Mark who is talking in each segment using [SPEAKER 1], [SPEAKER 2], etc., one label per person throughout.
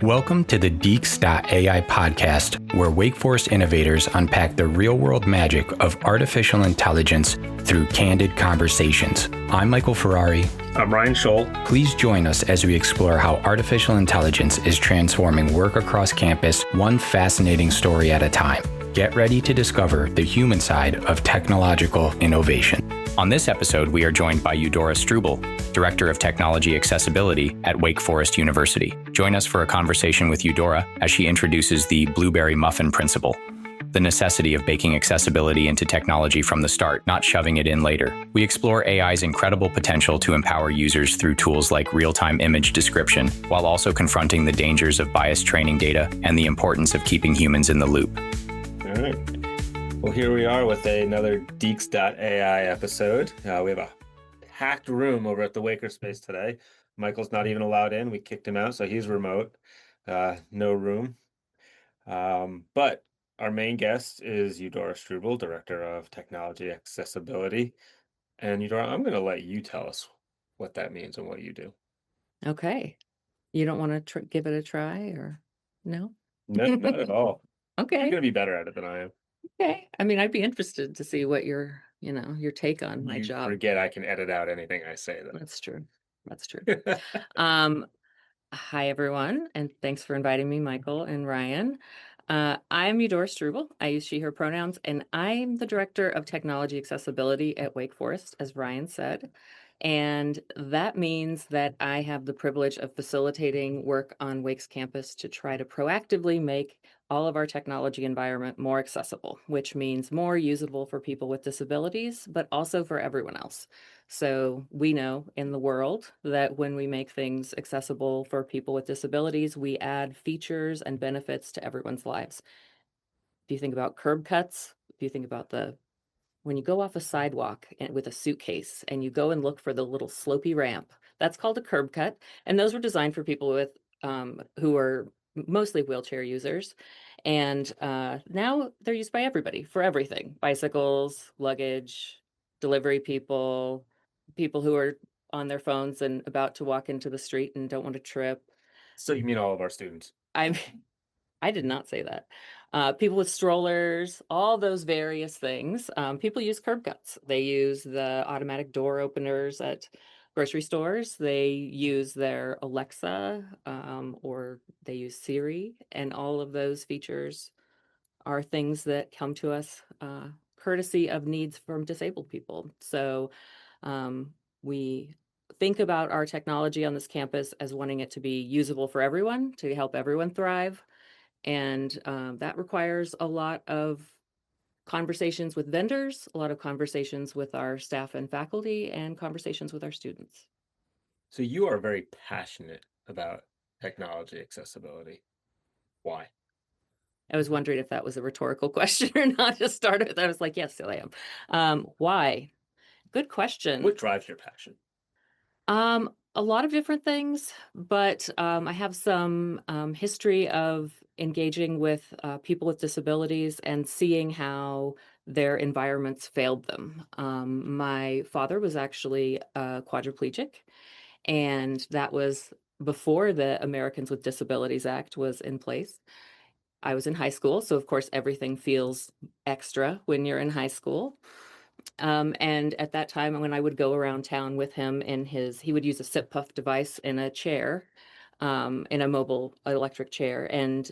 [SPEAKER 1] Welcome to the Deeks.ai podcast, where Wake Forest innovators unpack the real-world magic of artificial intelligence through candid conversations. I'm Michael Ferrari.
[SPEAKER 2] I'm Ryan Scholl.
[SPEAKER 1] Please join us as we explore how artificial intelligence is transforming work across campus, one fascinating story at a time. Get ready to discover the human side of technological innovation. On this episode, we are joined by Eudora Struble, Director of Technology Accessibility at Wake Forest University. Join us for a conversation with Eudora as she introduces the Blueberry Muffin principle, the necessity of baking accessibility into technology from the start, not shoving it in later. We explore AI's incredible potential to empower users through tools like real-time image description, while also confronting the dangers of biased training data and the importance of keeping humans in the loop.
[SPEAKER 2] All right. Well, here we are with another Deeks.ai episode. We have a packed room over at the Wakerspace today. Michael's not even allowed in. We kicked him out, so he's remote. No room. But our main guest is Eudora Struble, Director of Technology Accessibility. And Eudora, I'm going to let you tell us what that means and what you do.
[SPEAKER 3] Okay. You don't want to give it a try or no?
[SPEAKER 2] No, not at all. You're
[SPEAKER 3] Okay.
[SPEAKER 2] going to be better at it than I am.
[SPEAKER 3] Okay. I mean, I'd be interested to see what your take on my
[SPEAKER 2] You
[SPEAKER 3] job.
[SPEAKER 2] forget I can edit out anything I say, though.
[SPEAKER 3] That's true. That's true. Hi, everyone, and thanks for inviting me, Michael and Ryan. I'm Eudora Struble. I use she, her pronouns, and I'm the Director of Technology Accessibility at Wake Forest, as Ryan said. And that means that I have the privilege of facilitating work on Wake's campus to try to proactively make all of our technology environment more accessible, which means more usable for people with disabilities, but also for everyone else. So we know in the world that when we make things accessible for people with disabilities, we add features and benefits to everyone's lives. If you think about curb cuts, if you think about when you go off a sidewalk with a suitcase and you go and look for the little slopey ramp, that's called a curb cut. And those were designed for people with who are mostly wheelchair users. And now they're used by everybody for everything: bicycles, luggage, delivery people, people who are on their phones and about to walk into the street and don't want to trip.
[SPEAKER 2] So you mean all of our students?
[SPEAKER 3] I did not say that. People with strollers, all those various things. People use curb cuts. They use the automatic door openers at grocery stores. They use their Alexa, or they use Siri, and all of those features are things that come to us courtesy of needs from disabled people. So we think about our technology on this campus as wanting it to be usable for everyone, to help everyone thrive. And that requires a lot of conversations with vendors, a lot of conversations with our staff and faculty, and conversations with our students.
[SPEAKER 2] So you are very passionate about technology accessibility. Why?
[SPEAKER 3] I was wondering if that was a rhetorical question or not to start with. I was like, yes, I am. Why? Good question.
[SPEAKER 2] What drives your passion?
[SPEAKER 3] A lot of different things, but I have some history of engaging with people with disabilities and seeing how their environments failed them. My father was actually quadriplegic, and that was before the Americans with Disabilities Act was in place. I was in high school, so of course everything feels extra when you're in high school. And at that time, when I would go around town with him he would use a sit puff device in a chair, in a mobile electric chair. And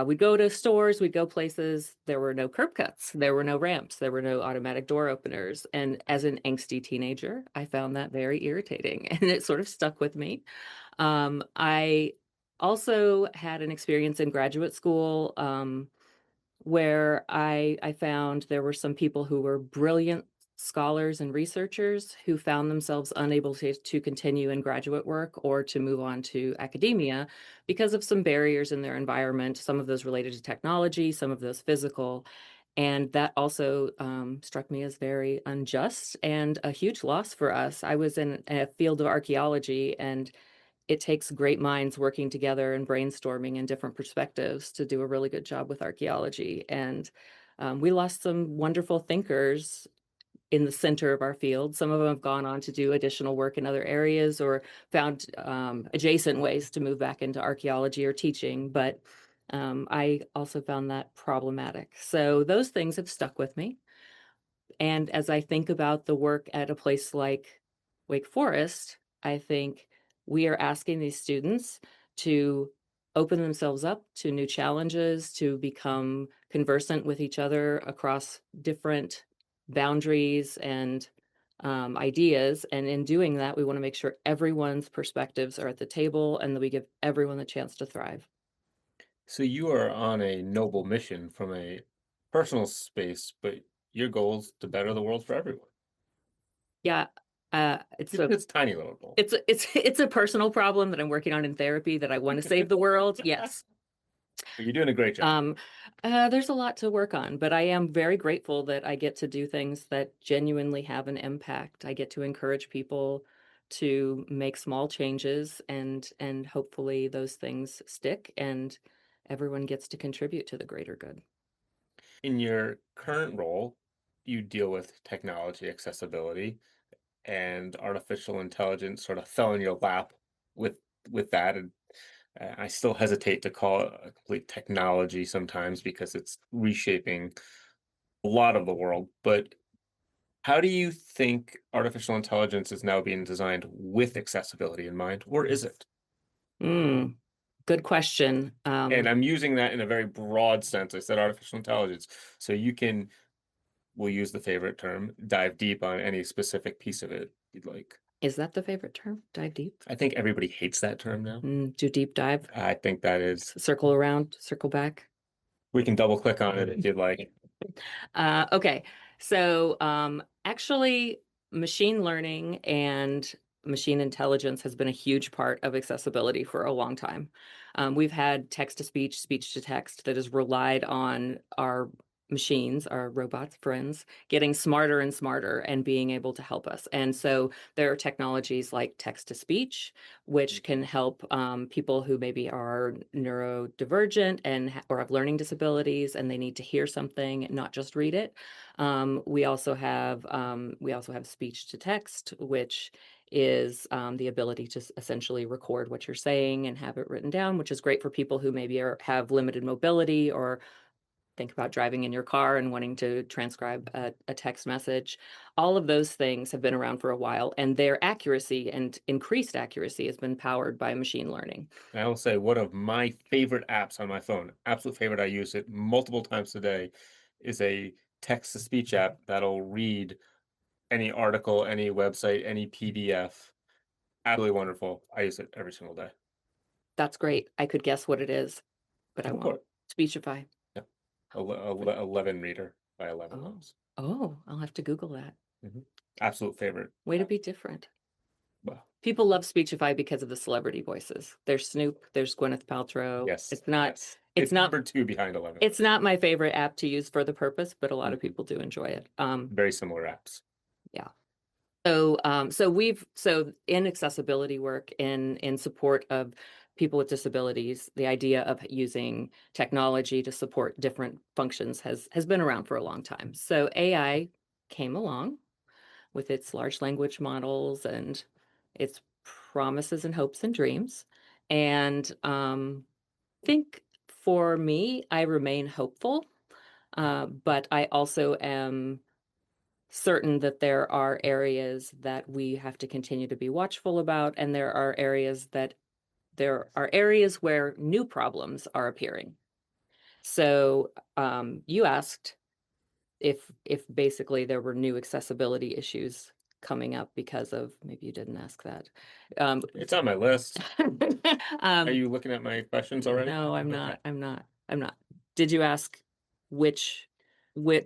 [SPEAKER 3] we'd go to stores, we'd go places. There were no curb cuts, there were no ramps, there were no automatic door openers. And as an angsty teenager, I found that very irritating, and it sort of stuck with me. I also had an experience in graduate school where I found there were some people who were brilliant scholars and researchers who found themselves unable to continue in graduate work or to move on to academia because of some barriers in their environment, some of those related to technology, some of those physical. And that also struck me as very unjust and a huge loss for us. I was in a field of archaeology, and it takes great minds working together and brainstorming and different perspectives to do a really good job with archaeology. And we lost some wonderful thinkers in the center of our field. Some of them have gone on to do additional work in other areas or found adjacent ways to move back into archaeology or teaching. But I also found that problematic. So those things have stuck with me. And as I think about the work at a place like Wake Forest, I think we are asking these students to open themselves up to new challenges, to become conversant with each other across different boundaries and ideas. And in doing that, we want to make sure everyone's perspectives are at the table and that we give everyone the chance to thrive.
[SPEAKER 2] So you are on a noble mission from a personal space, but your goal is to better the world for everyone.
[SPEAKER 3] Yeah, it's
[SPEAKER 2] It's a tiny little goal.
[SPEAKER 3] it's a personal problem that I'm working on in therapy that I want to save the world. Yes.
[SPEAKER 2] But you're doing a great job.
[SPEAKER 3] There's a lot to work on, but I am very grateful that I get to do things that genuinely have an impact. I get to encourage people to make small changes and hopefully those things stick and everyone gets to contribute to the greater good.
[SPEAKER 2] In your current role, you deal with technology accessibility and artificial intelligence sort of fell in your lap with that. And I still hesitate to call it a complete technology sometimes because it's reshaping a lot of the world. But how do you think artificial intelligence is now being designed with accessibility in mind, or is it?
[SPEAKER 3] Mm, good question.
[SPEAKER 2] And I'm using that in a very broad sense. I said artificial intelligence. So we'll use the favorite term, dive deep on any specific piece of it you'd like.
[SPEAKER 3] Is that the favorite term? Dive deep?
[SPEAKER 2] I think everybody hates that term now.
[SPEAKER 3] Do deep dive?
[SPEAKER 2] I think that is,
[SPEAKER 3] Circle around, circle back?
[SPEAKER 2] we can double click on it if you'd like.
[SPEAKER 3] Okay. So actually, machine learning and machine intelligence has been a huge part of accessibility for a long time. We've had text to speech, speech to text that has relied on our machines, our robots, friends, getting smarter and smarter and being able to help us. And so there are technologies like text to speech, which can help people who maybe are neurodivergent and or have learning disabilities, and they need to hear something, not just read it. We also have speech to text, which is the ability to essentially record what you're saying and have it written down, which is great for people who maybe have limited mobility or think about driving in your car and wanting to transcribe a text message. All of those things have been around for a while, and their accuracy and increased accuracy has been powered by machine learning.
[SPEAKER 2] I will say one of my favorite apps on my phone, absolute favorite, I use it multiple times a day, is a text to speech app that'll read any article, any website, any PDF. Absolutely wonderful. I use it every single day.
[SPEAKER 3] That's great. I could guess what it is, but I
[SPEAKER 2] Go for
[SPEAKER 3] won't. Speechify.
[SPEAKER 2] Yeah. 11 reader by 11
[SPEAKER 3] Oh,
[SPEAKER 2] lines.
[SPEAKER 3] I'll have to Google that.
[SPEAKER 2] Absolute favorite.
[SPEAKER 3] Way to be different.
[SPEAKER 2] Well,
[SPEAKER 3] People love Speechify because of the celebrity voices. There's Snoop, there's Gwyneth Paltrow.
[SPEAKER 2] yes.
[SPEAKER 3] It's not
[SPEAKER 2] yes.
[SPEAKER 3] it's not
[SPEAKER 2] number 2 behind 11.
[SPEAKER 3] it's not my favorite app to use for the purpose, but a lot of people do enjoy it.
[SPEAKER 2] Very similar apps.
[SPEAKER 3] Yeah. So in accessibility work in support of people with disabilities, the idea of using technology to support different functions has been around for a long time. So AI came along with its large language models and its promises and hopes and dreams. And I think for me, I remain hopeful, but I also am certain that there are areas that we have to continue to be watchful about, and there are areas where new problems are appearing. So you asked if basically there were new accessibility issues coming up because of, maybe you didn't ask that.
[SPEAKER 2] It's on my list. Are
[SPEAKER 3] um,
[SPEAKER 2] you looking at my questions already?
[SPEAKER 3] no, I'm
[SPEAKER 2] Okay.
[SPEAKER 3] not. I'm not. Did you ask which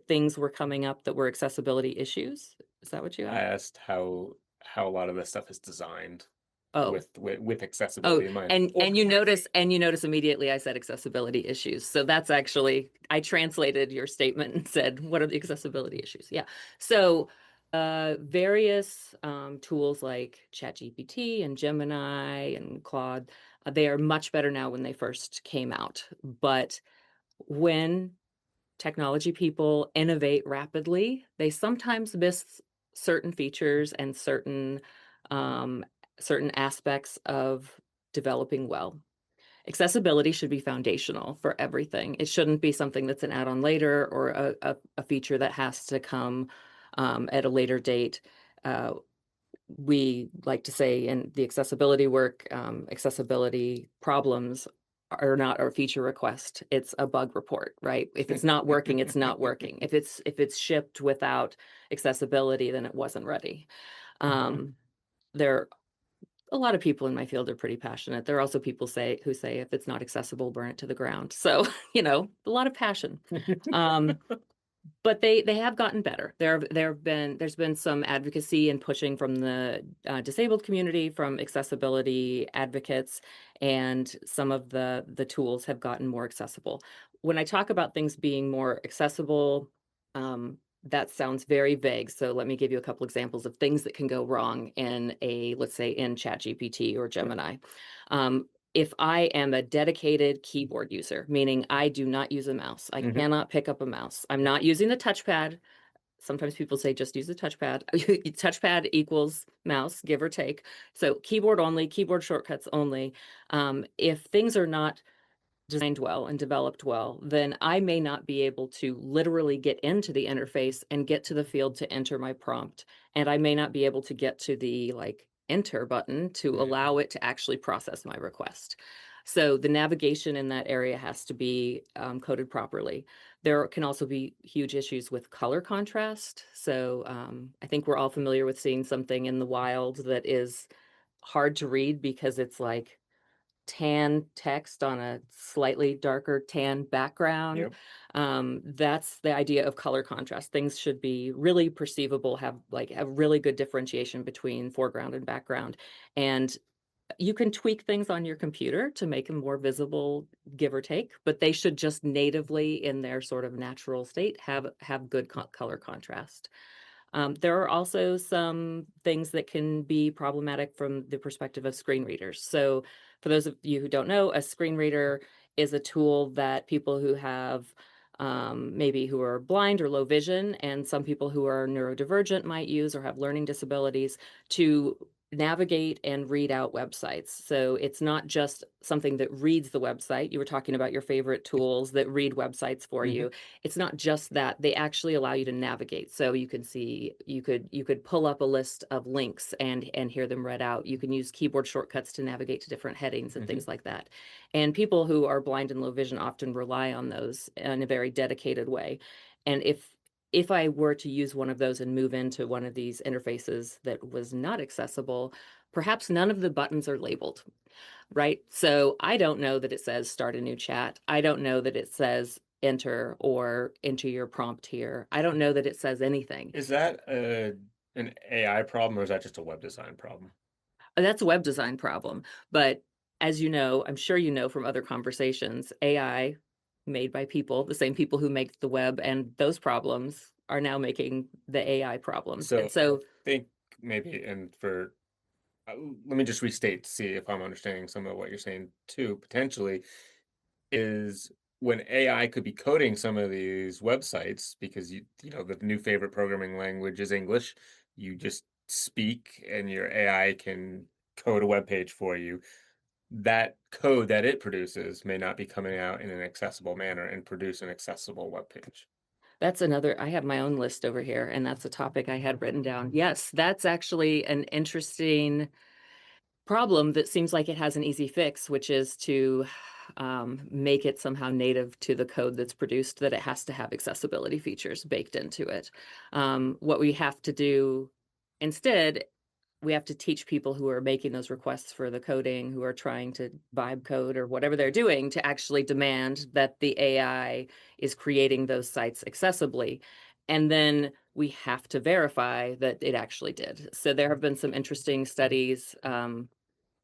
[SPEAKER 3] things were coming up that were accessibility issues? Is that what you
[SPEAKER 2] I
[SPEAKER 3] asked?
[SPEAKER 2] asked how a lot of this stuff is designed
[SPEAKER 3] Oh,
[SPEAKER 2] with accessibility in mind.
[SPEAKER 3] and you notice immediately I said accessibility issues. So that's actually, I translated your statement and said, what are the accessibility issues? Yeah. So various tools like ChatGPT and Gemini and Claude, they are much better now when they first came out. But when technology people innovate rapidly, they sometimes miss certain features and um, certain aspects of developing well. Accessibility should be foundational for everything. It shouldn't be something that's an add-on later or a feature that has to come at a later date. Uh, we like to say in the accessibility work, accessibility problems are not a feature request. It's a bug report, right? If it's not working, it's not working. If it's shipped without accessibility, then it wasn't ready. Um, there a lot of people in my field are pretty passionate. There are also people who say if it's not accessible, burn it to the ground. So, a lot of passion. But they have gotten better. There's been some advocacy and pushing from the disabled community, from accessibility advocates, and some of the tools have gotten more accessible. When I talk about things being more accessible, that sounds very vague. So let me give you a couple examples of things that can go wrong let's say in ChatGPT or Gemini. If I am a dedicated keyboard user, meaning I do not use a mouse, I cannot pick up a mouse. I'm not using the touchpad. Sometimes people say just use the touchpad. Touchpad equals mouse, give or take. So keyboard only, keyboard shortcuts only. If things are not designed well and developed well, then I may not be able to literally get into the interface and get to the field to enter my prompt. And I may not be able to get to the enter button to allow it to actually process my request. So the navigation in that area has to be coded properly. There can also be huge issues with color contrast. So I think we're all familiar with seeing something in the wild that is hard to read because it's like tan text on a slightly darker tan background.
[SPEAKER 2] Yep.
[SPEAKER 3] That's the idea of color contrast. Things should be really perceivable, have really good differentiation between foreground and background. And you can tweak things on your computer to make them more visible, give or take, but they should just natively in their sort of natural state have good color contrast. There are also some things that can be problematic from the perspective of screen readers. So for those of you who don't know, a screen reader is a tool that people who have maybe who are blind or low vision, and some people who are neurodivergent might use or have learning disabilities to navigate and read out websites. So it's not just something that reads the website. You were talking about your favorite tools that read websites for you. It's not just that. They actually allow you to navigate. So you can see, you could pull up a list of links and hear them read out. You can use keyboard shortcuts to navigate to different headings and things like that. And people who are blind and low vision often rely on those in a very dedicated way. And if I were to use one of those and move into one of these interfaces that was not accessible, perhaps none of the buttons are labeled, right? So I don't know that it says start a new chat. I don't know that it says enter or enter your prompt here. I don't know that it says anything.
[SPEAKER 2] Is that an AI problem, or is that just a web design problem?
[SPEAKER 3] That's a web design problem. But as you know, I'm sure you know from other conversations, AI made by people, the same people who make the web and those problems are now making the AI problems.
[SPEAKER 2] So
[SPEAKER 3] And so
[SPEAKER 2] I think maybe, and for let me just restate to see if I'm understanding some of what you're saying too, potentially, is when AI could be coding some of these websites because the new favorite programming language is English. You just speak and your AI can code a web page for you. That code that it produces may not be coming out in an accessible manner and produce an accessible web page.
[SPEAKER 3] I have my own list over here, and that's a topic I had written down. Yes, that's actually an interesting problem that seems like it has an easy fix, which is to make it somehow native to the code that's produced, that it has to have accessibility features baked into it. What we have to do instead, we have to teach people who are making those requests for the coding, who are trying to vibe code or whatever they're doing, to actually demand that the AI is creating those sites accessibly. And then we have to verify that it actually did. So there have been some interesting studies. There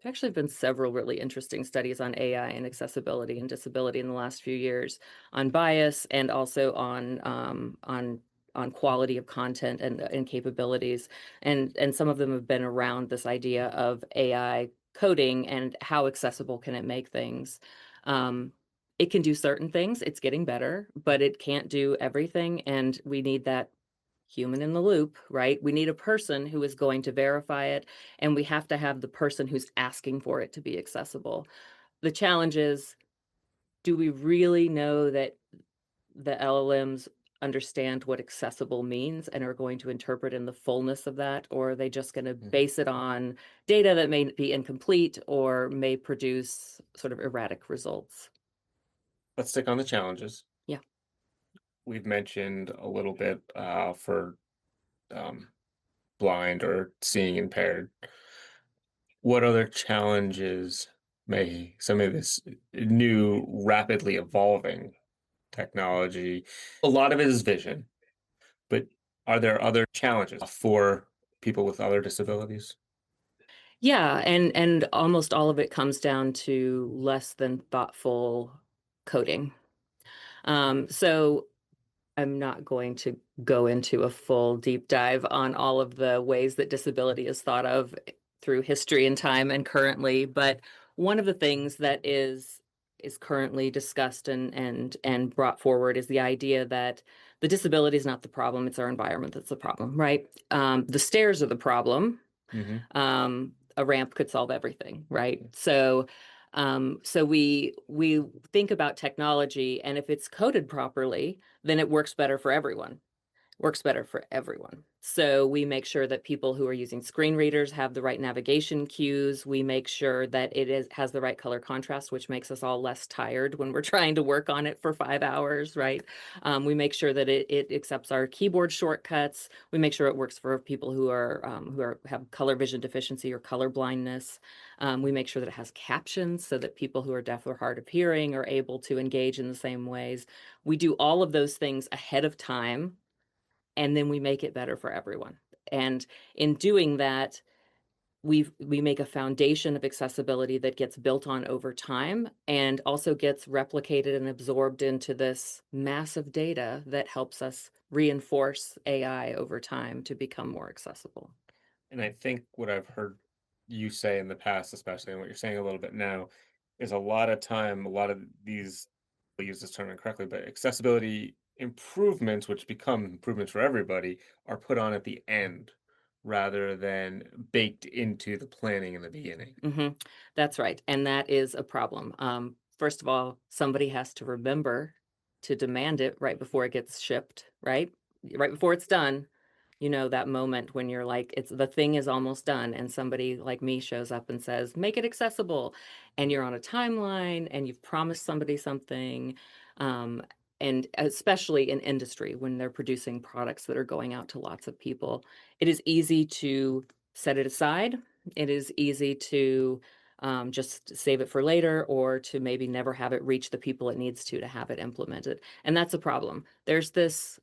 [SPEAKER 3] actually have been several really interesting studies on AI and accessibility and disability in the last few years, on bias and also on quality of content and capabilities. And some of them have been around this idea of AI coding and how accessible can it make things. It can do certain things, it's getting better, but it can't do everything, and we need that human in the loop, right? We need a person who is going to verify it, and we have to have the person who's asking for it to be accessible. The challenge is, do we really know that the LLMs understand what accessible means and are going to interpret in the fullness of that, or are they just going to
[SPEAKER 2] Mhm.
[SPEAKER 3] base it on data that may be incomplete or may produce sort of erratic results?
[SPEAKER 2] Let's stick on the challenges.
[SPEAKER 3] Yeah.
[SPEAKER 2] We've mentioned a little bit for um, blind or seeing impaired. What other challenges may some of this new, rapidly evolving technology? A lot of it is vision, but are there other challenges for people with other disabilities?
[SPEAKER 3] Yeah, and almost all of it comes down to less than thoughtful coding. So I'm not going to go into a full deep dive on all of the ways that disability is thought of through history and time and currently, but one of the things that is currently discussed and brought forward is the idea that the disability is not the problem; it's our environment that's the problem, right? The stairs are the problem.
[SPEAKER 2] Hmm.
[SPEAKER 3] A ramp could solve everything, right? So we think about technology, and if it's coded properly, then it works better for everyone. Works better for everyone. So we make sure that people who are using screen readers have the right navigation cues. We make sure that has the right color contrast, which makes us all less tired when we're trying to work on it for 5 hours, right? We make sure that it accepts our keyboard shortcuts. We make sure it works for people who have color vision deficiency or color blindness. We make sure that it has captions so that people who are deaf or hard of hearing are able to engage in the same ways. We do all of those things ahead of time, and then we make it better for everyone. And in doing that, we make a foundation of accessibility that gets built on over time and also gets replicated and absorbed into this massive data that helps us reinforce AI over time to become more accessible.
[SPEAKER 2] And I think what I've heard you say in the past, especially, and what you're saying a little bit now, is a lot of time, a lot of these, I'll use this term incorrectly, but accessibility improvements, which become improvements for everybody, are put on at the end rather than baked into the planning in the beginning.
[SPEAKER 3] That's right, and that is a problem. First of all, somebody has to remember to demand it right before it gets shipped, right? Right before it's done, that moment when you're like, it's the thing is almost done, and somebody like me shows up and says, "Make it accessible," and you're on a timeline, and you've promised somebody something, um, and especially in industry when they're producing products that are going out to lots of people, it is easy to set it aside. It is easy to just save it for later or to maybe never have it reach the people it needs to have it implemented. And that's a problem. There's this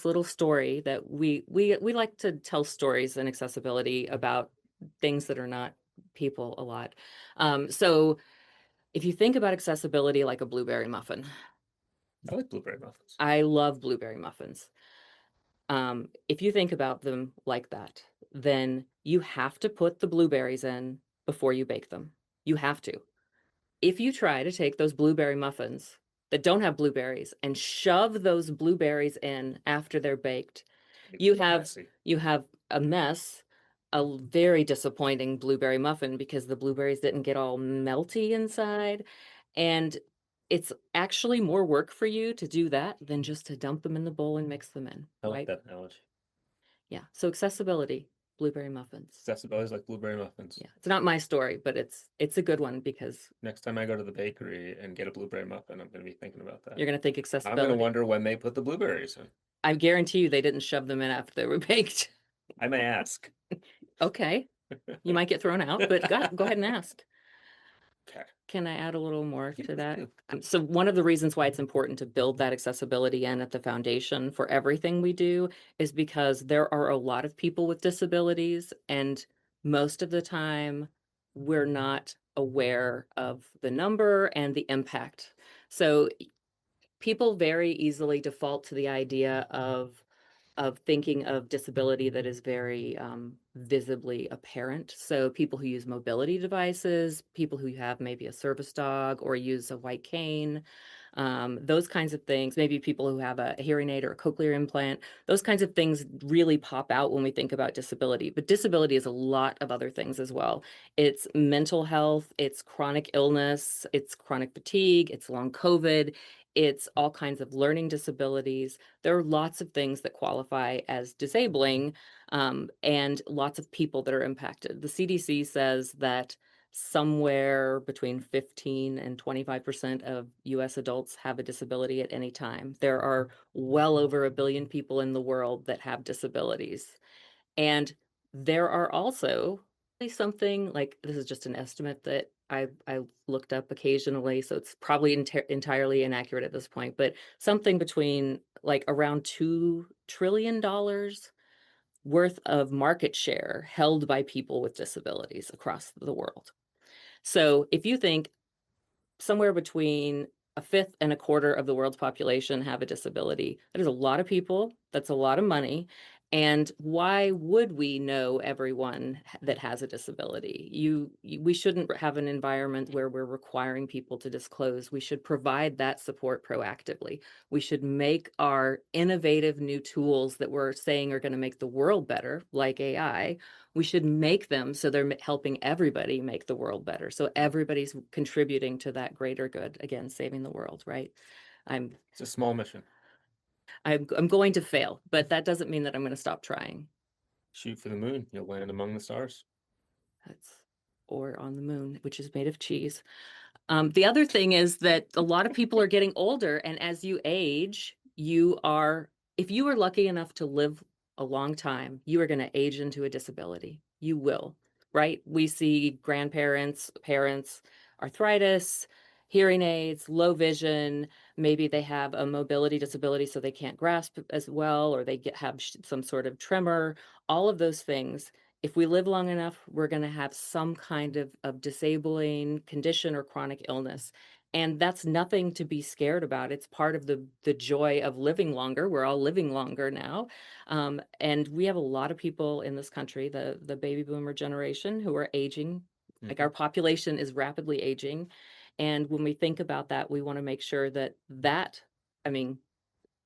[SPEAKER 3] little story that we like to tell stories in accessibility about things that are not people a lot. So if you think about accessibility like a blueberry muffin,
[SPEAKER 2] I like blueberry muffins.
[SPEAKER 3] I love blueberry muffins. If you think about them like that, then you have to put the blueberries in before you bake them. You have to. If you try to take those blueberry muffins that don't have blueberries and shove those blueberries in after they're baked,
[SPEAKER 2] It's
[SPEAKER 3] you have
[SPEAKER 2] messy.
[SPEAKER 3] you have a mess, very disappointing blueberry muffin because the blueberries didn't get all melty inside, and it's actually more work for you to do that than just to dump them in the bowl and mix them in,
[SPEAKER 2] I like
[SPEAKER 3] right?
[SPEAKER 2] that analogy.
[SPEAKER 3] Yeah, so accessibility, blueberry muffins.
[SPEAKER 2] Accessibility is like blueberry muffins.
[SPEAKER 3] Yeah, it's not my story, but it's a good one because
[SPEAKER 2] Next time I go to the bakery and get a blueberry muffin, I'm going to be thinking about that.
[SPEAKER 3] you're gonna think
[SPEAKER 2] I'm going to
[SPEAKER 3] accessibility.
[SPEAKER 2] wonder when they put the blueberries in.
[SPEAKER 3] I guarantee you they didn't shove them in after they were baked.
[SPEAKER 2] I may ask.
[SPEAKER 3] Okay, you might get thrown out, but go ahead and ask.
[SPEAKER 2] Okay.
[SPEAKER 3] Can I add a little more
[SPEAKER 2] Yeah,
[SPEAKER 3] to
[SPEAKER 2] please
[SPEAKER 3] that?
[SPEAKER 2] do.
[SPEAKER 3] So one of the reasons why it's important to build that accessibility in at the foundation for everything we do is because there are a lot of people with disabilities, and most of the time we're not aware of the number and the impact. So people very easily default to the idea of of thinking of disability that is very visibly apparent. So people who use mobility devices, people who have maybe a service dog or use a white cane, those kinds of things, maybe people who have a hearing aid or a cochlear implant, those kinds of things really pop out when we think about disability. But disability is a lot of other things as well. It's mental health, it's chronic illness, it's chronic fatigue, it's long COVID, it's all kinds of learning disabilities. There are lots of things that qualify as disabling, and lots of people that are impacted. The CDC says that somewhere between 15 and 25% of US adults have a disability at any time. There are well over a billion people in the world that have disabilities. And there are also something like, this is just an estimate that I looked up occasionally, so it's probably entirely inaccurate at this point, but something between like around $2 trillion worth of market share held by people with disabilities across the world. So if you think somewhere between a fifth and a quarter of the world's population have a disability. That is a lot of people. That's a lot of money. And why would we know everyone that has a disability? We shouldn't have an environment where we're requiring people to disclose. We should provide that support proactively. We should make our innovative new tools that we're saying are going to make the world better, like AI, we should make them so they're helping everybody make the world better. So everybody's contributing to that greater good, again, saving the world, right?
[SPEAKER 2] It's a small mission.
[SPEAKER 3] I'm going to fail, but that doesn't mean that I'm going to stop trying.
[SPEAKER 2] Shoot for the moon. You'll land among the stars.
[SPEAKER 3] That's or on the moon, which is made of cheese. The other thing is that a lot of people are getting older, and as you age, if you are lucky enough to live a long time, you are going to age into a disability. You will, right? We see grandparents, parents, arthritis, hearing aids, low vision. Maybe they have a mobility disability, so they can't grasp as well, or they have some sort of tremor. All of those things, if we live long enough, we're going to have some kind of disabling condition or chronic illness. And that's nothing to be scared about. It's part of the joy of living longer. We're all living longer now. And we have a lot of people in this country, the baby boomer generation, who are aging. Like our population is rapidly aging. And when we think about that, we want to make sure I mean,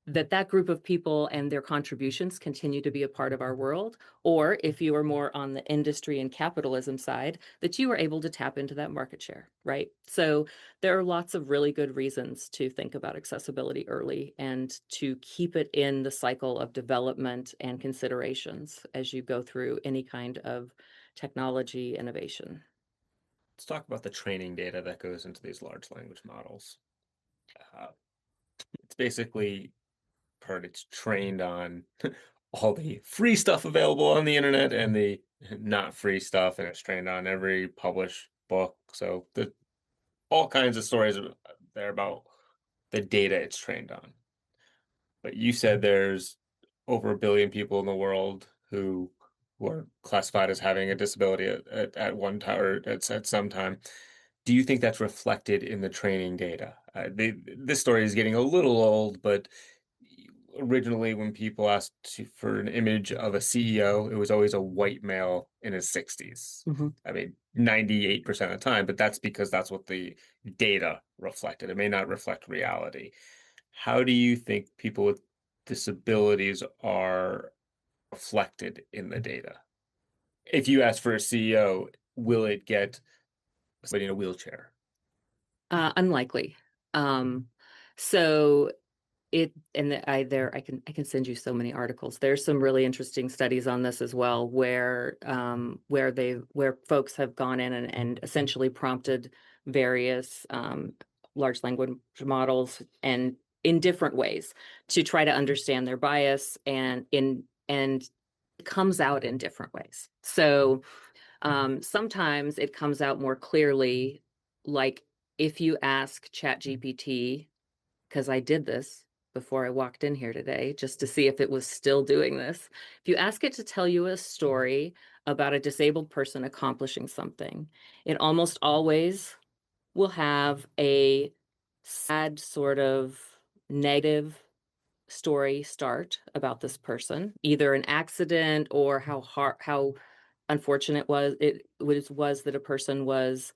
[SPEAKER 3] that group of people and their contributions continue to be a part of our world, or if you are more on the industry and capitalism side, that you are able to tap into that market share, right? So there are lots of really good reasons to think about accessibility early and to keep it in the cycle of development and considerations as you go through any kind of technology innovation.
[SPEAKER 2] Let's talk about the training data that goes into these large language models. It's basically it's trained on all the free stuff available on the internet and the not free stuff, and it's trained on every published book. So all kinds of stories there about the data it's trained on. But you said there's over a billion people in the world who were classified as having a disability at one time or at some time. Do you think that's reflected in the training data? This story is getting a little old, but originally when people asked for an image of a CEO, it was always a white male in his 60s. I mean, 98% of the time, but that's because that's what the data reflected. It may not reflect reality. How do you think people with disabilities are reflected in the data? If you ask for a CEO, will it get somebody in a wheelchair?
[SPEAKER 3] Unlikely. So I can send you so many articles. There's some really interesting studies on this as well, where folks have gone in and essentially prompted various large language models and in different ways to try to understand their bias, and it comes out in different ways. So sometimes it comes out more clearly, like if you ask ChatGPT, because I did this before I walked in here today, just to see if it was still doing this. If you ask it to tell you a story about a disabled person accomplishing something, it almost always will have a sad, sort of negative story start about this person, either an accident or how unfortunate was that a person was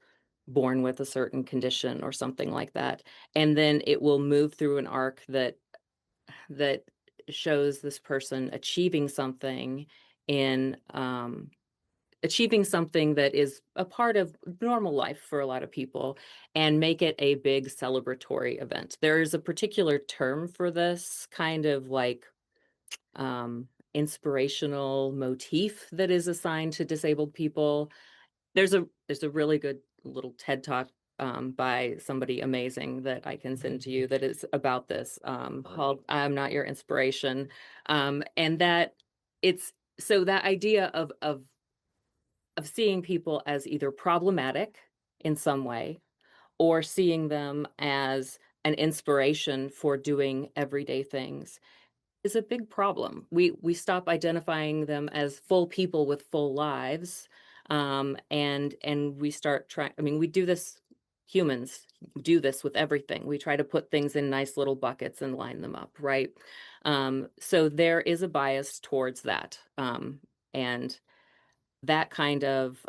[SPEAKER 3] born with a certain condition or something like that. And then it will move through an arc that shows this person in achieving something that is a part of normal life for a lot of people, and make it a big celebratory event. There is a particular term for this kind of like inspirational motif that is assigned to disabled people. There's a really good little TED talk by somebody amazing that I can send to you that is about this, called "I'm Not Your Inspiration," and that it's so that idea of seeing people as either problematic in some way or seeing them as an inspiration for doing everyday things is a big problem. We stop identifying them as full people with full lives, and we start trying. I mean, we do this. Humans do this with everything. We try to put things in nice little buckets and line them up, right? So there is a bias towards that, and that kind of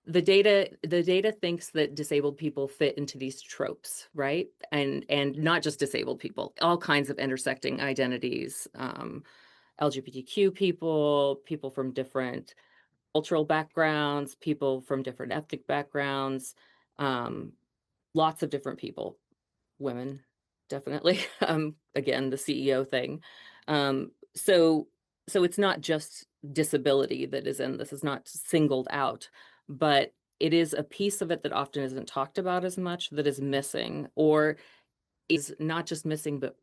[SPEAKER 3] the data thinks that disabled people fit into these tropes, right? And not just disabled people, all kinds of intersecting identities, LGBTQ people, people from different cultural backgrounds, people from different ethnic backgrounds, um, lots of different people, women, definitely. Again, the CEO thing. So it's not just disability that is in this, is not singled out, but it is a piece of it that often isn't talked about as much that is missing, or is not just missing, but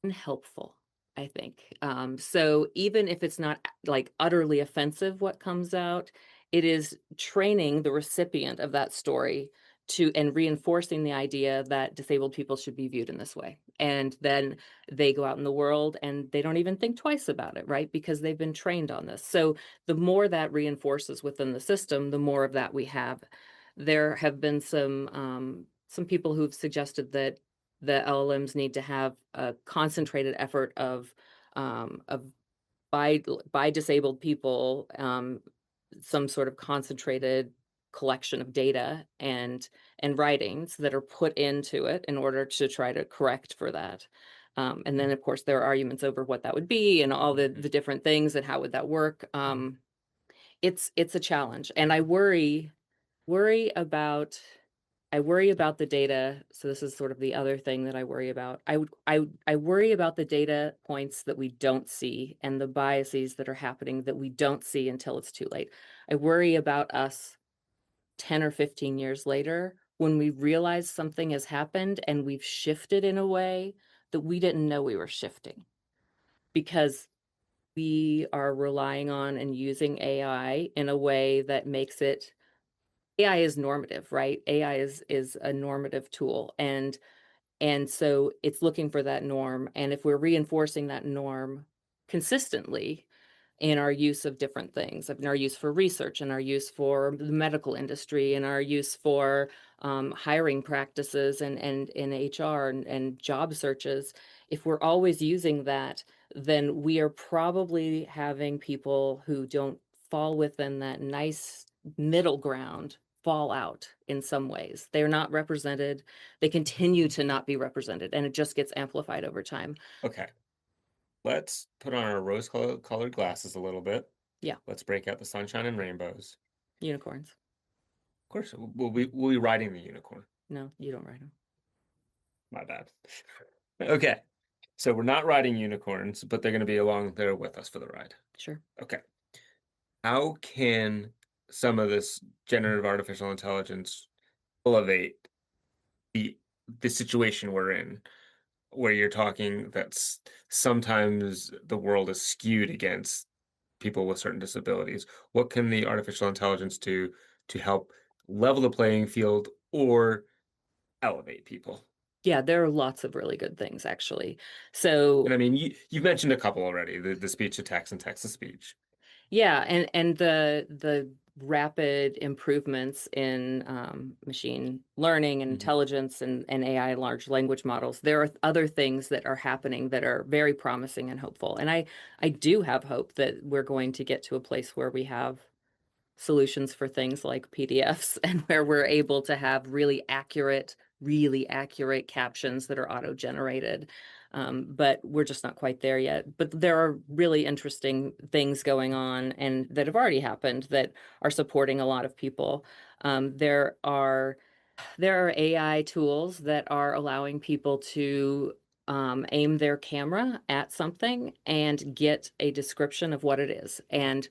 [SPEAKER 3] unhelpful, I think. So even if it's not like utterly offensive what comes out, it is training the recipient of that story to and reinforcing the idea that disabled people should be viewed in this way. And then they go out in the world and they don't even think twice about it, right? Because they've been trained on this. So the more that reinforces within the system, the more of that we have. There have been some people who've suggested that the LLMs need to have a concentrated effort of by disabled people, some sort of concentrated collection of data and writings that are put into it in order to try to correct for that. And then, of course, there are arguments over what that would be and all the different things and how would that work. It's a challenge, and worry about I worry about the data. So this is sort of the other thing that I worry about. I worry about the data points that we don't see and the biases that are happening that we don't see until it's too late. I worry about us 10 or 15 years later when we realize something has happened and we've shifted in a way that we didn't know we were shifting, because we are relying on and using AI in a way that makes it AI is normative, right? AI is a normative tool, and so it's looking for that norm, and if we're reinforcing that norm consistently in our use of different things, in our use for research, and our use for the medical industry, and our use for hiring practices and in HR and job searches, if we're always using that, then we are probably having people who don't fall within that nice middle ground fall out in some ways. They're not represented. They continue to not be represented, and it just gets amplified over time.
[SPEAKER 2] Okay. Let's put on our rose-colored glasses a little bit.
[SPEAKER 3] Yeah.
[SPEAKER 2] Let's break out the sunshine and rainbows.
[SPEAKER 3] Unicorns.
[SPEAKER 2] Of course, we'll be riding the unicorn.
[SPEAKER 3] No, you don't write them.
[SPEAKER 2] My bad. Okay. So we're not riding unicorns, but they're going to be along there with us for the ride.
[SPEAKER 3] Sure.
[SPEAKER 2] Okay. How can some of this generative artificial intelligence elevate the situation we're in, where you're talking that's sometimes the world is skewed against people with certain disabilities? What can the artificial intelligence do to help level the playing field or elevate people?
[SPEAKER 3] Yeah, there are lots of really good things, actually. So
[SPEAKER 2] And I mean, you've mentioned a couple already, the speech to text and text to speech.
[SPEAKER 3] yeah, and rapid improvements in machine learning and
[SPEAKER 2] Mhm.
[SPEAKER 3] intelligence and AI large language models, there are other things that are happening that are very promising and hopeful. And I do have hope that we're going to get to a place where we have solutions for things like PDFs and where we're able to have really accurate captions that are auto-generated. But we're just not quite there yet. But there are really interesting things going on and that have already happened that are supporting a lot of people. There are AI tools that are allowing people to aim their camera at something and get a description of what it is. And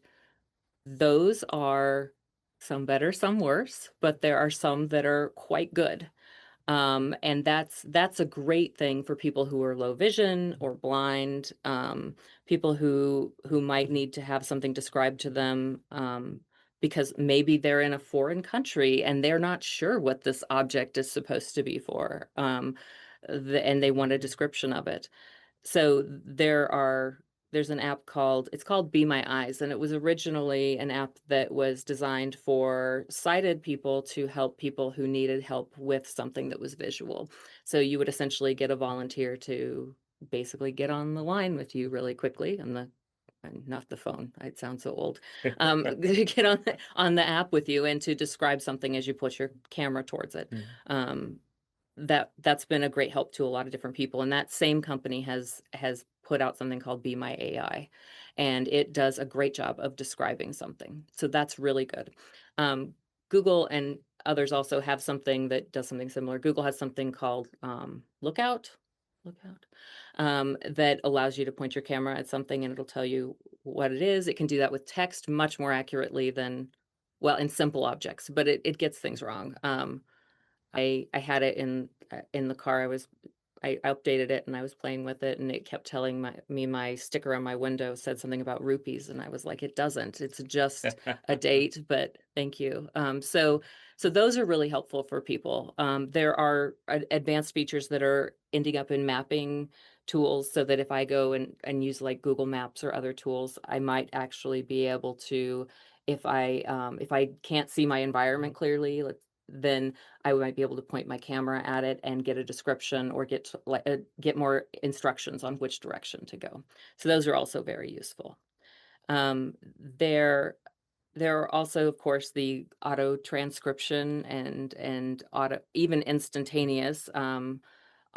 [SPEAKER 3] those are some better, some worse, but there are some that are quite good. And that's a great thing for people who are low vision or blind, people who might need to have something described to them, because maybe they're in a foreign country and they're not sure what this object is supposed to be for, and they want a description of it. So there's an app called Be My Eyes, and it was originally an app that was designed for sighted people to help people who needed help with something that was visual. So you would essentially get a volunteer to basically get on the line with you really quickly on the and not the phone. It sounds so old. Get on the app with you and to describe something as you put your camera towards it.
[SPEAKER 2] Mm.
[SPEAKER 3] Um, that's been a great help to a lot of different people, and that same company has put out something called Be My AI, and it does a great job of describing something, so that's really good. Google and others also have something that does something similar. Google has something called Lookout, that allows you to point your camera at something and it'll tell you what it is. It can do that with text much more accurately than, well, in simple objects, but it gets things wrong. I had it in the car. I updated it and I was playing with it and it kept telling my sticker on my window said something about rupees and I was like, it doesn't. It's just a date, but thank you. So those are really helpful for people. There are advanced features that are ending up in mapping tools so that if I go and use like Google Maps or other tools, I might actually be able to, if I can't see my environment clearly, then I might be able to point my camera at it and get a description or get more instructions on which direction to go. So those are also very useful. Um, there there are also, of course, the auto transcription and auto even instantaneous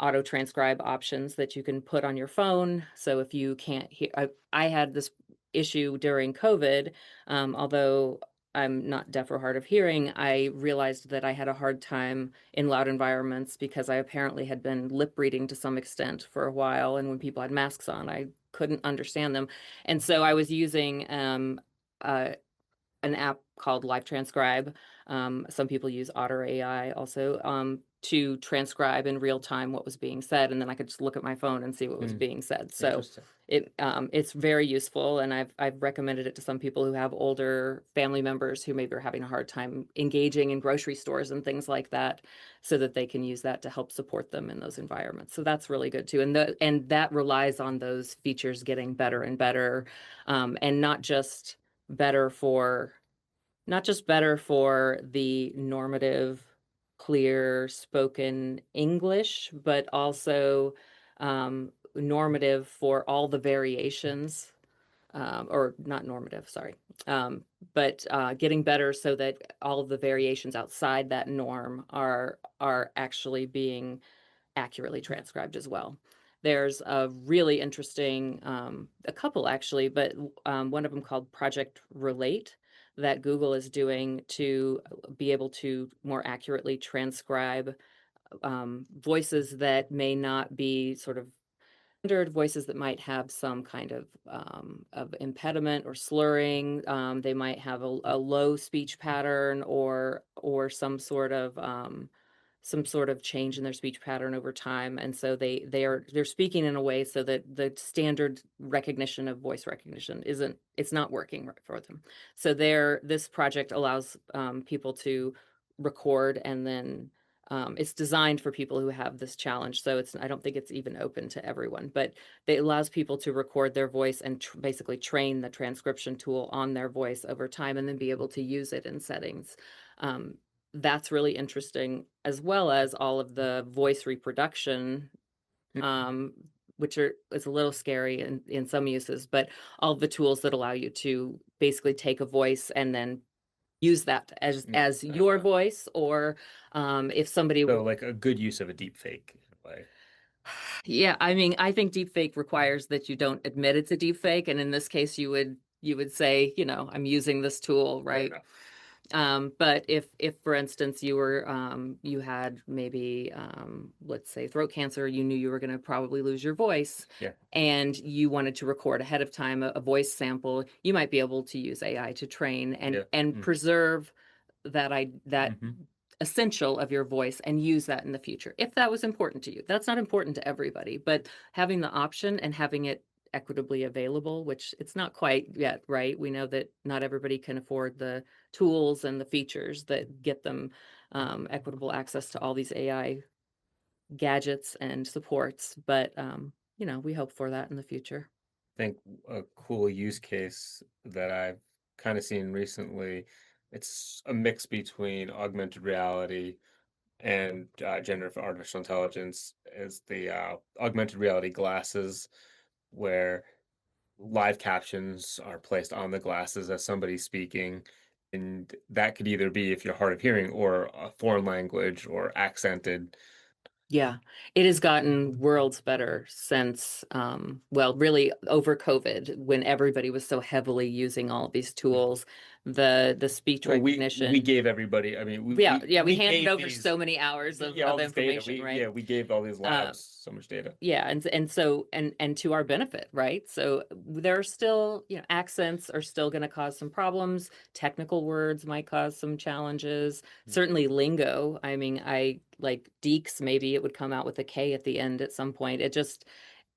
[SPEAKER 3] auto transcribe options that you can put on your phone. So if you can't hear, I had this issue during COVID, although I'm not deaf or hard of hearing, I realized that I had a hard time in loud environments because I apparently had been lip reading to some extent for a while. And when people had masks on, I couldn't understand them. And so I was using uh, an app called Live Transcribe. Some people use Otter AI also, to transcribe in real time what was being said, and then I could just look at my phone and see what was
[SPEAKER 2] Mm.
[SPEAKER 3] being said. So
[SPEAKER 2] Interesting.
[SPEAKER 3] it's very useful, and I've recommended it to some people who have older family members who maybe are having a hard time engaging in grocery stores and things like that, so that they can use that to help support them in those environments. So that's really good too, and that relies on those features getting better and better, and better for not just better for the normative, clear spoken English, but also normative for all the variations, or not normative, sorry, but getting better so that all of the variations outside that norm are actually being accurately transcribed as well. There's a really interesting, a couple actually, but one of them called Project Relate that Google is doing to be able to more accurately transcribe voices that may not be sort of standard voices that might have some kind of impediment or slurring. They might have a low speech pattern or some sort of change in their speech pattern over time, and so they're speaking in a way so that the standard recognition of voice recognition it's not working right for them. So this project allows people to record and then It's designed for people who have this challenge, so I don't think it's even open to everyone, but it allows people to record their voice and basically train the transcription tool on their voice over time and then be able to use it in settings. Um, that's really interesting, as well as all of the voice reproduction, um, which is a little scary in some uses, but all of the tools that allow you to basically take a voice and then use that as your voice, or if somebody
[SPEAKER 2] So like a good use of a deep fake in a way.
[SPEAKER 3] yeah, I mean, I think deepfake requires that you don't admit it's a deepfake, and in this case, you would say, I'm using this tool,
[SPEAKER 2] Fair
[SPEAKER 3] right?
[SPEAKER 2] enough.
[SPEAKER 3] But if for instance you had maybe let's say throat cancer, you knew you were going to probably lose your voice,
[SPEAKER 2] Yeah.
[SPEAKER 3] and you wanted to record ahead of time a voice sample, you might be able to use AI to train and preserve that
[SPEAKER 2] Mhm.
[SPEAKER 3] essential of your voice and use that in the future if that was important to you. That's not important to everybody, but having the option and having it equitably available, which it's not quite yet, right? We know that not everybody can afford the tools and the features that get them equitable access to all these AI gadgets and supports, but we hope for that in the future.
[SPEAKER 2] Think a cool use case that I've kind of seen recently, it's a mix between augmented reality and generative artificial intelligence, is the augmented reality glasses, where live captions are placed on the glasses as somebody speaking. And that could either be, if you're hard of hearing, or a foreign language or accented.
[SPEAKER 3] Yeah, it has gotten worlds better since, well, really over COVID, when everybody was so heavily using all of these tools, the speech
[SPEAKER 2] Well, we
[SPEAKER 3] recognition.
[SPEAKER 2] gave everybody. I mean,
[SPEAKER 3] Yeah, we
[SPEAKER 2] we
[SPEAKER 3] handed
[SPEAKER 2] gave
[SPEAKER 3] over
[SPEAKER 2] these,
[SPEAKER 3] so many hours
[SPEAKER 2] yeah,
[SPEAKER 3] of
[SPEAKER 2] all this data.
[SPEAKER 3] information, right?
[SPEAKER 2] We gave all these
[SPEAKER 3] Uh,
[SPEAKER 2] labs so much data.
[SPEAKER 3] yeah, and so and to our benefit, right? So there are still, accents are still going to cause some problems. Technical words might cause some challenges. Certainly lingo. I mean, I like deeks, maybe it would come out with a K at the end at some point. It's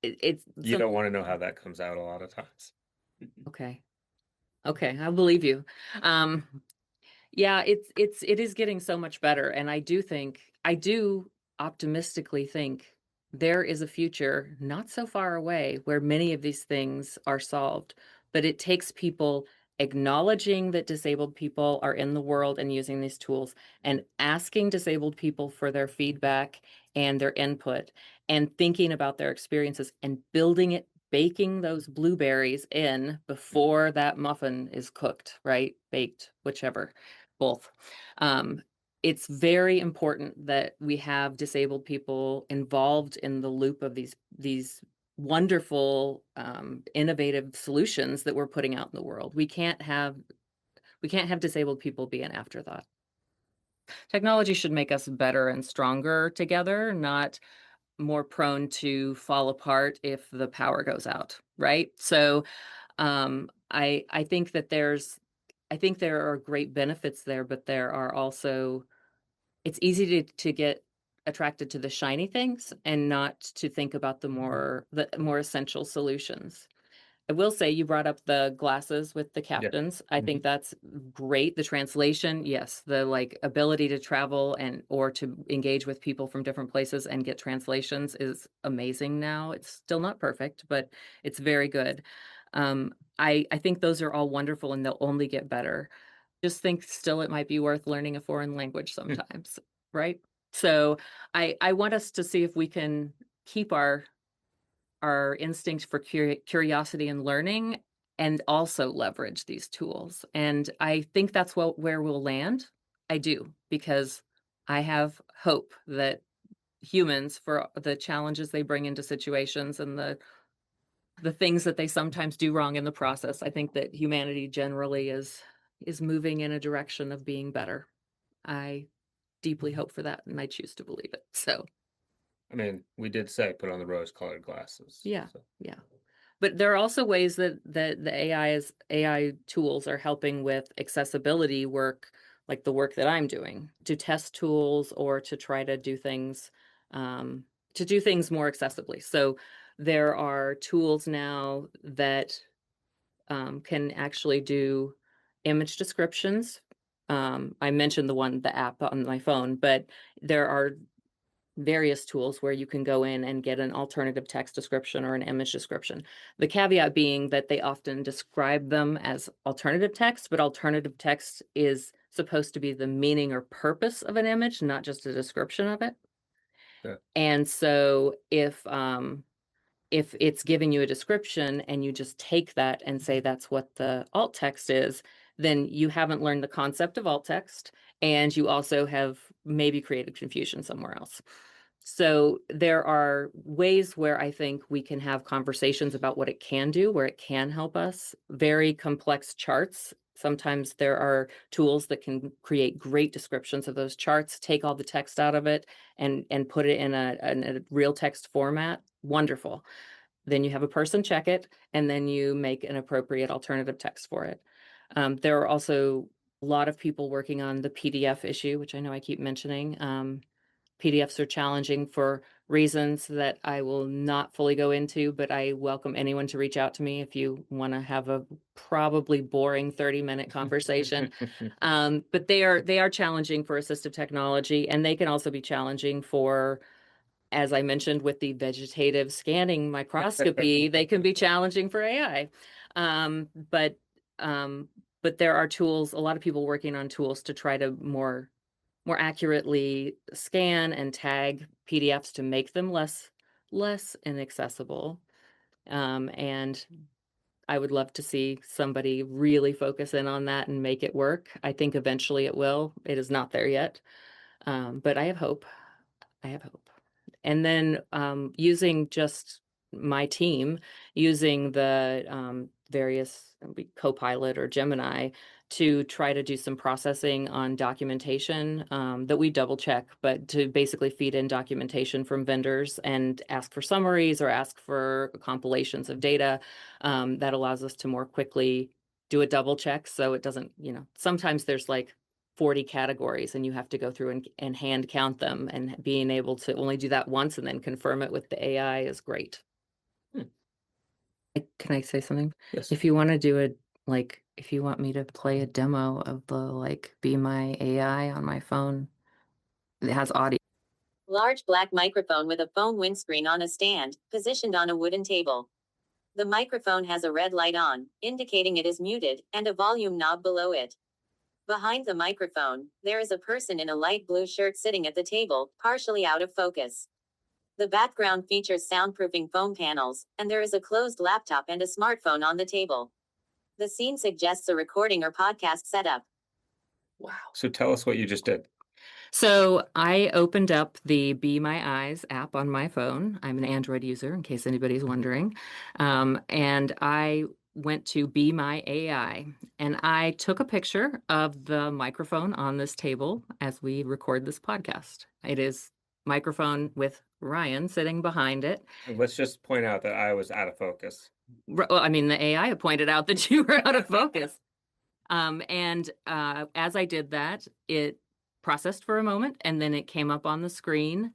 [SPEAKER 2] You
[SPEAKER 3] some
[SPEAKER 2] don't want to know how that comes out a lot of times.
[SPEAKER 3] okay. Okay, I believe you. Um, Yeah, it is getting so much better, and I do optimistically think there is a future not so far away where many of these things are solved, but it takes people acknowledging that disabled people are in the world and using these tools, and asking disabled people for their feedback and their input, and thinking about their experiences and building it, baking those blueberries in before that muffin is cooked, right? Baked, whichever, both. Um, it's very important that we have disabled people involved in the loop of these wonderful, innovative solutions that we're putting out in the world. We can't have disabled people be an afterthought. Technology should make us better and stronger together, not more prone to fall apart if the power goes out, right? So I think that I think there are great benefits there, but there are also it's easy to get attracted to the shiny things and not to think about the more essential solutions. I will say you brought up the glasses with the
[SPEAKER 2] Yeah.
[SPEAKER 3] captains. I think that's great. The translation, yes, the like ability to travel and or to engage with people from different places and get translations is amazing now. It's still not perfect, but it's very good. I think those are all wonderful and they'll only get better. Just think still it might be worth learning a foreign language sometimes, right? So I want us to see if we can keep our instinct for curiosity and learning, and also leverage these tools. And I think that's where we'll land. I do, because I have hope that humans, for the challenges they bring into situations and the things that they sometimes do wrong in the process, I think that humanity generally is moving in a direction of being better. I deeply hope for that, and I choose to believe it. So,
[SPEAKER 2] I mean, we did say put on the rose-colored glasses.
[SPEAKER 3] yeah,
[SPEAKER 2] So.
[SPEAKER 3] yeah. But there are also ways that the AI tools are helping with accessibility work, like the work that I'm doing, to test tools or to try um, to do things more accessibly. So there are tools now that can actually do image descriptions I mentioned the app on my phone, but there are various tools where you can go in and get an alternative text description or an image description. The caveat being that they often describe them as alternative text, but alternative text is supposed to be the meaning or purpose of an image, not just a description of it.
[SPEAKER 2] Yeah.
[SPEAKER 3] And so if it's giving you a description and you just take that and say that's what the alt text is, then you haven't learned the concept of alt text, and you also have maybe created confusion somewhere else. So there are ways where I think we can have conversations about what it can do, where it can help us. Very complex charts. Sometimes there are tools that can create great descriptions of those charts, take all the text out of it and put it in a real text format. Wonderful. Then you have a person check it, and then you make an appropriate alternative text for it. There are also a lot of people working on the PDF issue, which I know I keep mentioning. PDFs are challenging for reasons that I will not fully go into, but I welcome anyone to reach out to me if you want to have a probably boring 30-minute conversation. But they are challenging for assistive technology, and they can also be challenging for, as I mentioned, with the vegetative scanning microscopy, they can be challenging for AI. But there are tools, a lot of people working on tools to try to more accurately scan and tag PDFs to make them less inaccessible. And I would love to see somebody really focus in on that and make it work. I think eventually it will. It is not there yet. But I have hope. I have hope. And then using just my team, using the various Copilot or Gemini to try to do some processing on documentation that we double check, but to basically feed in documentation from vendors and ask for summaries or ask for compilations of data that allows us to more quickly do a double check. So it doesn't, sometimes there's like 40 categories and you have to go through and hand count them, and being able to only do that once and then confirm it with the AI is great. Can I say something?
[SPEAKER 2] Yes.
[SPEAKER 3] If you want to do if you want me to play a demo of the Be My AI on my phone, it has audio.
[SPEAKER 4] Large black microphone with a foam windscreen on a stand, positioned on a wooden table. The microphone has a red light on, indicating it is muted, and a volume knob below it. Behind the microphone, there is a person in a light blue shirt sitting at the table, partially out of focus. The background features soundproofing foam panels, and there is a closed laptop and a smartphone on the table. The scene suggests a recording or podcast setup.
[SPEAKER 3] Wow.
[SPEAKER 2] So tell us what you just did.
[SPEAKER 3] So I opened up the Be My Eyes app on my phone. I'm an Android user, in case anybody's wondering. And I went to Be My AI, and I took a picture of the microphone on this table as we record this podcast. It is microphone with Ryan sitting behind it.
[SPEAKER 2] Let's just point out that I was out of focus.
[SPEAKER 3] Well, I mean, the AI pointed out that you were out of focus. As I did that, it processed for a moment, and then it came up on the screen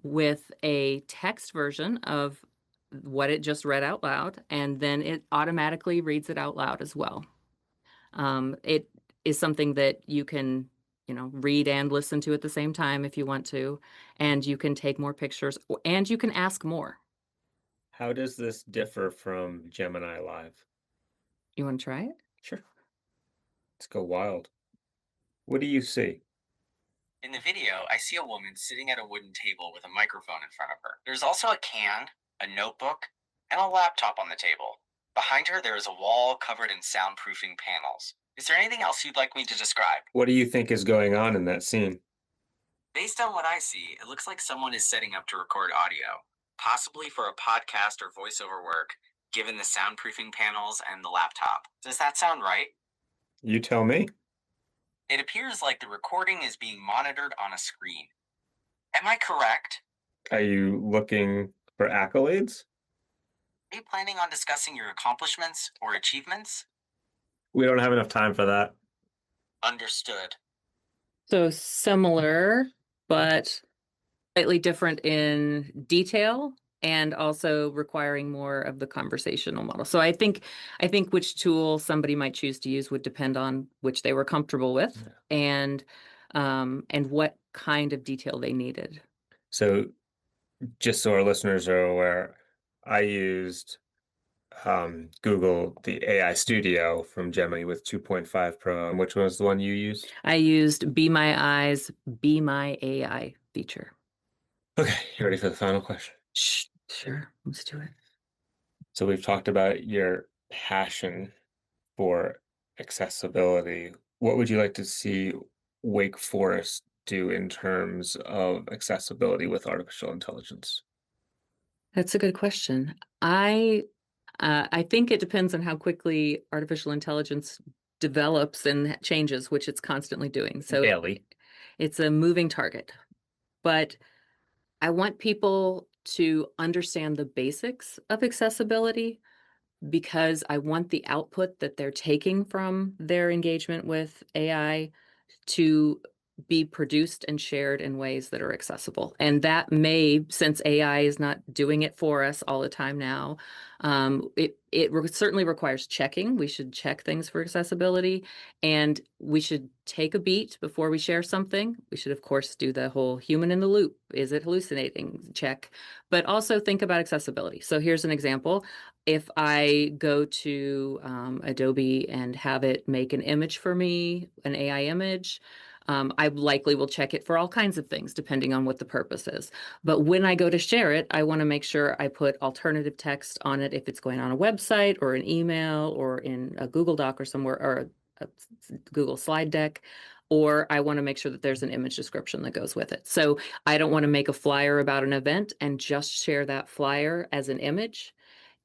[SPEAKER 3] with a text version of what it just read out loud, and then it automatically reads it out loud as well. It is something that you can, read and listen to at the same time if you want to, and you can take more pictures, and you can ask more.
[SPEAKER 2] How does this differ from Gemini Live?
[SPEAKER 3] You want to try it?
[SPEAKER 2] Sure. Let's go wild. What do you see?
[SPEAKER 5] In the video, I see a woman sitting at a wooden table with a microphone in front of her. There's also a can, a notebook, and a laptop on the table. Behind her, there is a wall covered in soundproofing panels. Is there anything else you'd like me to describe?
[SPEAKER 2] What do you think is going on in that scene?
[SPEAKER 5] Based on what I see, it looks like someone is setting up to record audio, possibly for a podcast or voiceover work, given the soundproofing panels and the laptop. Does that sound right?
[SPEAKER 2] You tell me.
[SPEAKER 5] It appears like the recording is being monitored on a screen. Am I correct?
[SPEAKER 2] Are you looking for accolades?
[SPEAKER 5] Are you planning on discussing your accomplishments or achievements?
[SPEAKER 2] We don't have enough time for that.
[SPEAKER 5] Understood.
[SPEAKER 3] So similar, but slightly different in detail and also requiring more of the conversational model. So I think which tool somebody might choose to use would depend on which they were comfortable with and what kind of detail they needed.
[SPEAKER 2] So just so our listeners are aware, I used Google the AI Studio from Gemini with 2.5 Pro. And which one was the one you used?
[SPEAKER 3] I used Be My Eyes, Be My AI feature.
[SPEAKER 2] Okay, you ready for the final question?
[SPEAKER 3] Sure, let's do it.
[SPEAKER 2] So we've talked about your passion for accessibility. What would you like to see Wake Forest do in terms of accessibility with artificial intelligence?
[SPEAKER 3] That's a good question. I think it depends on how quickly artificial intelligence develops and changes, which it's constantly doing. So
[SPEAKER 2] Daily.
[SPEAKER 3] it's a moving target. But I want people to understand the basics of accessibility because I want the output that they're taking from their engagement with AI to be produced and shared in ways that are accessible. And that may, since AI is not doing it for us all the time now, certainly requires checking. We should check things for accessibility, and we should take a beat before we share something. We should, of course, do the whole human in the loop. Is it hallucinating? Check. But also think about accessibility. So here's an example. If I go to Adobe and have it make an image for me, an AI image, I likely will check it for all kinds of things, depending on what the purpose is. But when I go to share it, I want to make sure I put alternative text on it if it's going on a website or an email or in a Google Doc or somewhere, or a Google slide deck. Or I want to make sure that there's an image description that goes with it. So I don't want to make a flyer about an event and just share that flyer as an image.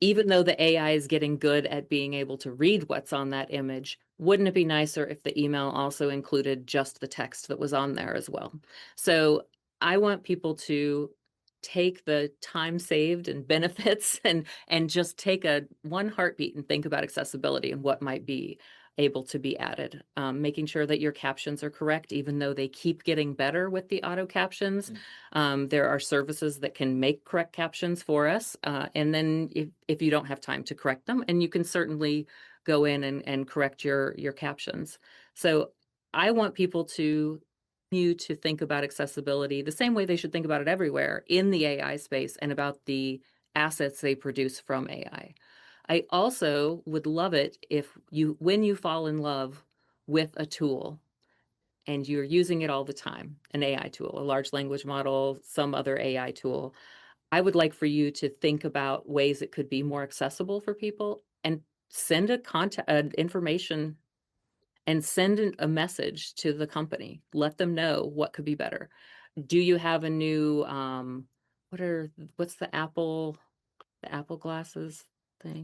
[SPEAKER 3] Even though the AI is getting good at being able to read what's on that image, wouldn't it be nicer if the email also included just the text that was on there as well? So I want people to take the time saved and benefits and just take a one heartbeat and think about accessibility and what might be able to be added. Making sure that your captions are correct, even though they keep getting better with the auto captions. There are services that can make correct captions for us. And then if you don't have time to correct them, and you can certainly go in and correct your captions. So I want people to think about accessibility the same way they should think about it everywhere in the AI space and about the assets they produce from AI. I also would love it if when you fall in love with a tool and you're using it all the time, an AI tool, a large language model, some other AI tool, I would like for you to think about ways it could be more accessible for people and send information and send a message to the company. Let them know what could be better. Do you have a new what's the Apple glasses thing?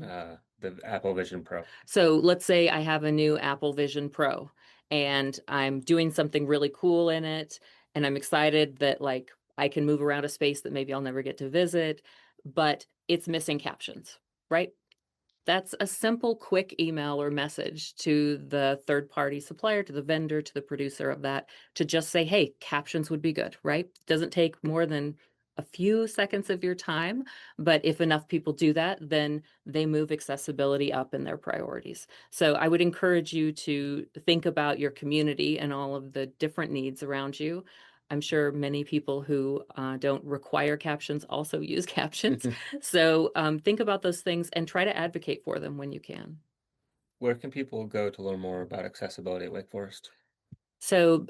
[SPEAKER 2] The Apple Vision Pro.
[SPEAKER 3] So let's say I have a new Apple Vision Pro and I'm doing something really cool in it, and I'm excited that like I can move around a space that maybe I'll never get to visit, but it's missing captions, right? That's a simple, quick email or message to the third-party supplier, to the vendor, to the producer of that, to just say, hey, captions would be good, right? Doesn't take more than a few seconds of your time, but if enough people do that, then they move accessibility up in their priorities. So I would encourage you to think about your community and all of the different needs around you. I'm sure many people who don't require captions also use captions. So think about those things and try to advocate for them when you can.
[SPEAKER 2] Where can people go to learn more about accessibility at Wake Forest?
[SPEAKER 3] So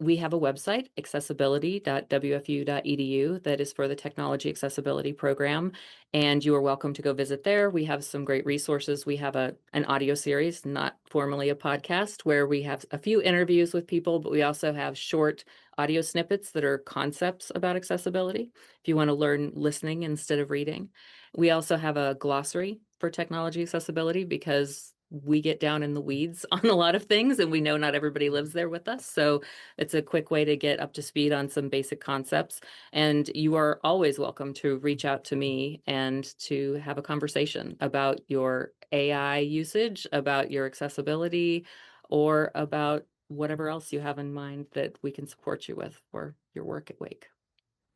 [SPEAKER 3] we have a website, accessibility.wfu.edu, that is for the Technology Accessibility Program, and you are welcome to go visit there. We have some great resources. We have an audio series, not formally a podcast, where we have a few interviews with people, but we also have short audio snippets that are concepts about accessibility, if you want to learn listening instead of reading. We also have a glossary for technology accessibility because we get down in the weeds on a lot of things and we know not everybody lives there with us. So it's a quick way to get up to speed on some basic concepts. And you are always welcome to reach out to me and to have a conversation about your AI usage, about your accessibility, or about whatever else you have in mind that we can support you with for your work at Wake.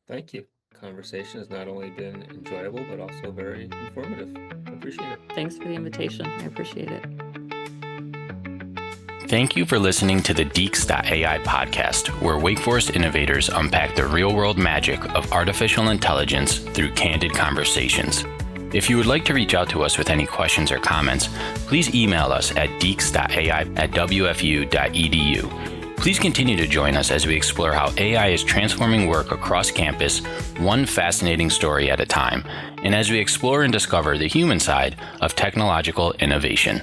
[SPEAKER 2] Thank you. conversation has not only been enjoyable, but also very informative. I appreciate it.
[SPEAKER 3] Thanks for the invitation. I appreciate it.
[SPEAKER 1] Thank you for listening to the Deeks.ai podcast, where Wake Forest innovators unpack the real-world magic of artificial intelligence through candid conversations. If you would like to reach out to us with any questions or comments, please email us at deeks.ai@wfu.edu. Please continue to join us as we explore how AI is transforming work across campus, one fascinating story at a time, and as we explore and discover the human side of technological innovation.